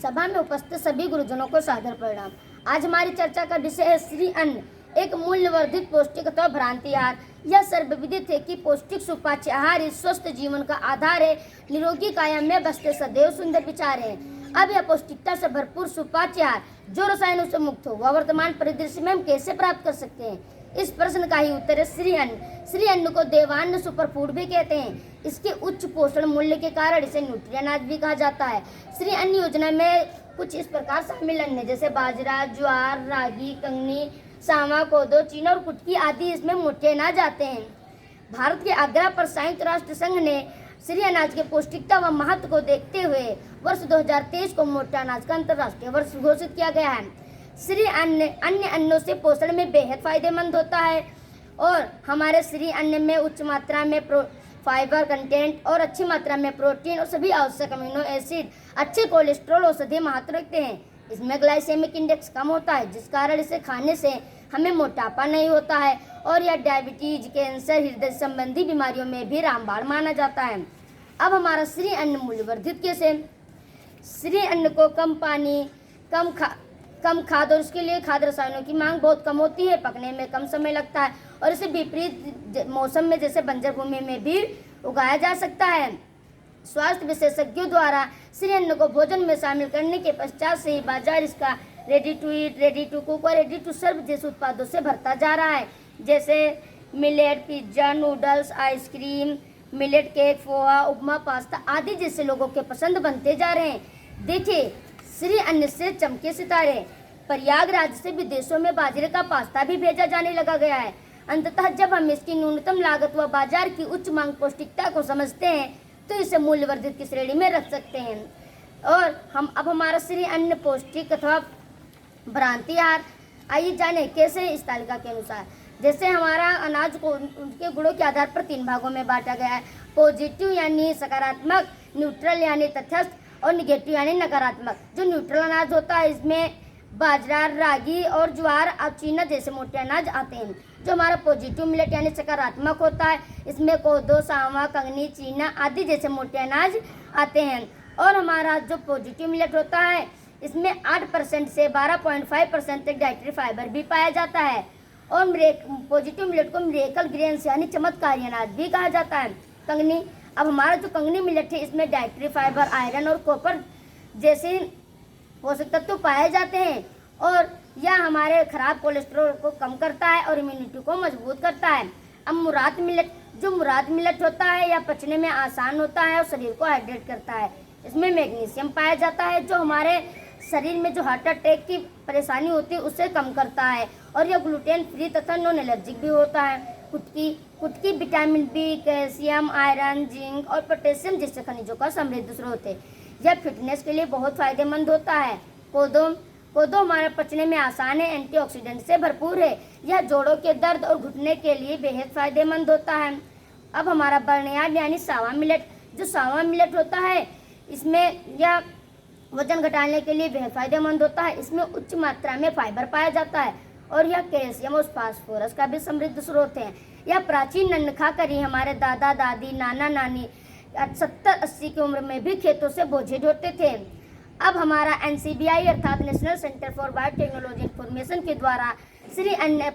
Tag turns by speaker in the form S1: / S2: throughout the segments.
S1: सभा में उपस्थित सभी गुरुजनों को सादर प्रणाम। आज हमारी चर्चा का विषय है श्री अन्न, एक मूल्यवर्धित पौष्टिक अथवा भ्रांति आहार। यह सर्वविदित है कि पौष्टिक सुपाच्य आहार ही स्वस्थ जीवन का आधार है। निरोगी काया में बसते सदैव सुंदर विचार है। अब यह पौष्टिकता से भरपूर सुपाच्य आहार जो रसायनों से मुक्त हो, वह वर्तमान परिदृश्य में हम कैसे प्राप्त कर सकते हैं? इस प्रश्न का ही उत्तर है श्री अन्न। श्री अन्न को देवान्न सुपरफूड भी कहते हैं। इसके उच्च पोषण मूल्य के कारण इसे न्यूट्री अनाज भी कहा जाता है। श्री अन्न योजना में कुछ इस प्रकार शामिल अन्न है, जैसे बाजरा, ज्वार, रागी, कंगनी, सावा, कोदो, चीना और कुटकी आदि इसमें मोटे अनाज आते हैं। भारत के आग्रह पर संयुक्त राष्ट्र संघ ने श्री अनाज के पौष्टिकता व महत्व को देखते हुए वर्ष 2023 को मोटे अनाज का अंतर्राष्ट्रीय वर्ष घोषित किया गया है। श्री अन्न अन्य अन्नों से पोषण में बेहद फायदेमंद होता है और हमारे श्री अन्न में उच्च मात्रा में फाइबर कंटेंट और अच्छी मात्रा में प्रोटीन और सभी आवश्यक अमीनो एसिड, अच्छे कोलेस्ट्रॉल औषधीय महत्व रखते हैं। इसमें ग्लाइसेमिक इंडेक्स कम होता है, जिस कारण इसे खाने से हमें मोटापा नहीं होता है और यह डायबिटीज, कैंसर, हृदय संबंधी बीमारियों में भी रामबाण माना जाता है। अब हमारा श्री अन्न मूल्यवर्धित कैसे? श्री अन्न को कम पानी, कम खाद और उसके लिए खाद्य रसायनों की मांग बहुत कम होती है, पकने में कम समय लगता है और इसे विपरीत मौसम में जैसे बंजर भूमि में भी उगाया जा सकता है। स्वास्थ्य विशेषज्ञों द्वारा श्री अन्न को भोजन में शामिल करने के पश्चात से ही बाजार इसका ready to eat, ready to cook और रेडी टू सर्व जैसे उत्पादों से भरता जा रहा है, जैसे millet, pizza, noodles, ice cream, millet cake, poha, upma, pasta आदि जैसे लोगों के पसंद बनते जा रहे हैं। देखिए, श्री अन्न से चमके सितारे। प्रयागराज से विदेशों में बाजरे का पास्ता भी भेजा जाने लगा गया है। अंततः जब हम इसकी न्यूनतम लागत व बाजार की उच्च मांग पौष्टिकता को समझते हैं तो इसे मूल्यवर्धित की श्रेणी में रख सकते हैं। और हम अब हमारा श्री अन्न पौष्टिक अथवा भ्रांति आहार, आइए जाने कैसे इस तालिका के अनुसार। जैसे हमारा अनाज को उनके गुणों के आधार पर 3 भागों में बांटा गया है। पॉजिटिव यानी सकारात्मक, न्यूट्रल यानी तटस्थ और निगेटिव यानी नकारात्मक। जो न्यूट्रल अनाज होता है इसमें बाजरा, रागी और ज्वार और चीना जैसे मोटे अनाज आते हैं। जो हमारा पॉजिटिव मिलेट यानी सकारात्मक होता है इसमें कोदो, सावा, कंगनी, चीना आदि जैसे मोटे अनाज आते हैं। और हमारा जो पॉजिटिव मिलेट होता है इसमें 8% से 12.5% तक डाइटरी फाइबर भी पाया जाता है। और पॉजिटिव मिलेट को मिरेकल ग्रेन्स यानी चमत्कारी अनाज भी कहा जाता है। कंगनी, अब हमारा जो कंगनी मिलेट है इसमें डाइटरी फाइबर, आयरन और कॉपर जैसे पोषक तत्व पाए जाते हैं और यह हमारे खराब कोलेस्ट्रॉल को कम करता है और इम्यूनिटी को मजबूत करता है। अब मुराद मिलेट, जो मुराद मिलेट होता है यह पचने में आसान होता है और शरीर को हाइड्रेट करता है। इसमें मैग्नीशियम पाया जाता है जो हमारे शरीर में जो हार्ट अटैक की परेशानी होती है उसे कम करता है और यह ग्लूटेन फ्री तथा नॉन एलर्जिक भी होता है। कुटकी vitamin B, calcium, iron, zinc और पोटेशियम जैसे खनिजों का समृद्ध स्रोत है। यह फिटनेस के लिए बहुत फायदेमंद होता है। कोदो हमारे पचने में आसान है, एंटीऑक्सीडेंट से भरपूर है। यह जोड़ों के दर्द और घुटने के लिए बेहद फायदेमंद होता है। अब हमारा बर्नयार्ड यानी सावा मिलेट, जो सावा मिलेट होता है इसमें यह वजन घटाने के लिए बेहद फायदेमंद होता है। इसमें उच्च मात्रा में फाइबर पाया जाता है और यह कैल्शियम और फास्फोरस का भी समृद्ध स्रोत है। यह प्राचीन अन्न खाकर ही हमारे दादा दादी, नाना नानी 70-80 की उम्र में भी खेतों से बोझे ढोते थे। अब हमारा NCBI अर्थात national centre for biotechnology information के द्वारा श्री अन्न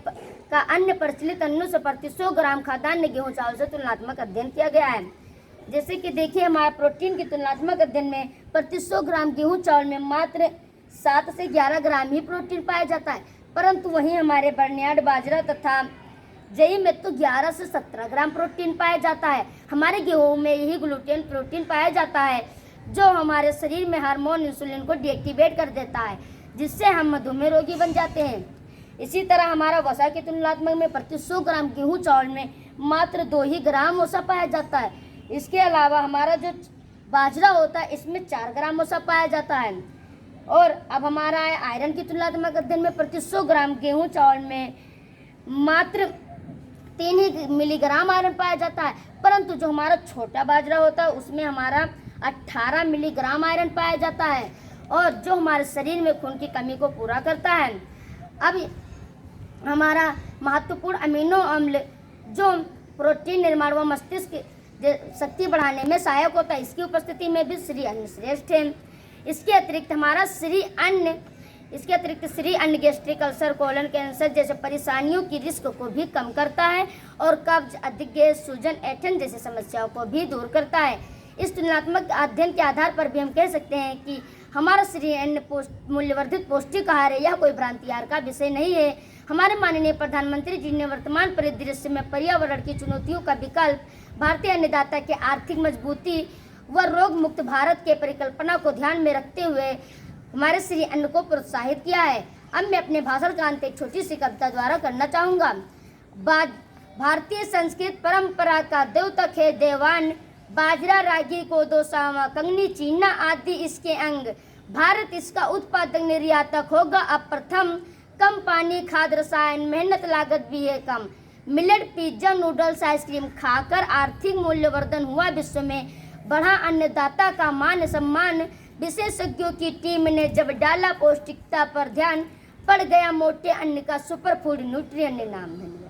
S1: का अन्य प्रचलित अन्नों से प्रति 100 ग्राम खाद्यान्न गेहूं चावल से तुलनात्मक अध्ययन किया गया है। जैसे कि देखिए, हमारा प्रोटीन के तुलनात्मक अध्ययन में प्रति 100 ग्राम गेहूं चावल में मात्र 7 से 11 ग्राम ही प्रोटीन पाया जाता है, परंतु वहीं हमारे बर्नयार्ड, बाजरा तथा जई में तो 11 से 17 ग्राम प्रोटीन पाया जाता है। हमारे गेहूं में यही ग्लूटेन प्रोटीन पाया जाता है जो हमारे शरीर में हार्मोन इंसुलिन को डीएक्टिवेट कर देता है, जिससे हम मधुमेह रोगी बन जाते हैं। इसी तरह हमारा वसा के तुलनात्मक में प्रति 100 ग्राम गेहूं चावल में मात्र 2 ही ग्राम वसा पाया जाता है। इसके अलावा हमारा जो बाजरा होता है इसमें 4 ग्राम वसा पाया जाता है। और अब हमारा आयरन की तुलनात्मक अध्ययन में प्रति 100 ग्राम गेहूं चावल में मात्र 3 ही मिलीग्राम आयरन पाया जाता है, परंतु जो हमारा छोटा बाजरा होता है उसमें हमारा 18 मिलीग्राम आयरन पाया जाता है और जो हमारे शरीर में खून की कमी को पूरा करता है। अब हमारा महत्वपूर्ण अमीनो अम्ल जो प्रोटीन निर्माण व मस्तिष्क शक्ति बढ़ाने में सहायक होता है, इसकी उपस्थिति में भी श्री अन्न श्रेष्ठ है। इसके अतिरिक्त श्री अन्न गैस्ट्रिक अल्सर, कोलन कैंसर जैसे परेशानियों की रिस्क को भी कम करता है और कब्ज, अधिक गैस, सूजन, ऐंठन जैसी समस्याओं को भी दूर करता है। इस तुलनात्मक अध्ययन के आधार पर भी हम कह सकते हैं कि हमारा श्री अन्न मूल्यवर्धित पौष्टिक आहार है, यह कोई भ्रांति आहार का विषय नहीं है। हमारे माननीय प्रधानमंत्री जी ने वर्तमान परिदृश्य में पर्यावरण की चुनौतियों का विकल्प, भारतीय अन्नदाता के आर्थिक मजबूती व रोग मुक्त भारत के परिकल्पना को ध्यान में रखते हुए हमारे श्री अन्न को प्रोत्साहित किया है। अब मैं अपने भाषण का अंत एक छोटी सी कविता द्वारा करना चाहूँगा। भारतीय संस्कृत परंपरा का द्योतक है देवान, बाजरा, रागी, कोदो, सावा, कंगनी, चीना आदि इसके अंग। भारत इसका उत्पादक निर्यातक होगा अब प्रथम। कम पानी, खाद, रसायन, मेहनत, लागत भी है कम। मिलेट, पिज्जा, नूडल्स, आइसक्रीम खाकर आर्थिक मूल्यवर्धन हुआ विश्व में, बढ़ा अन्नदाता का मान सम्मान। विशेषज्ञों की टीम ने जब डाला पौष्टिकता पर ध्यान, पड़ गया मोटे अन्न का सुपर फूड न्यूट्रिएंट नाम। धन्यवाद।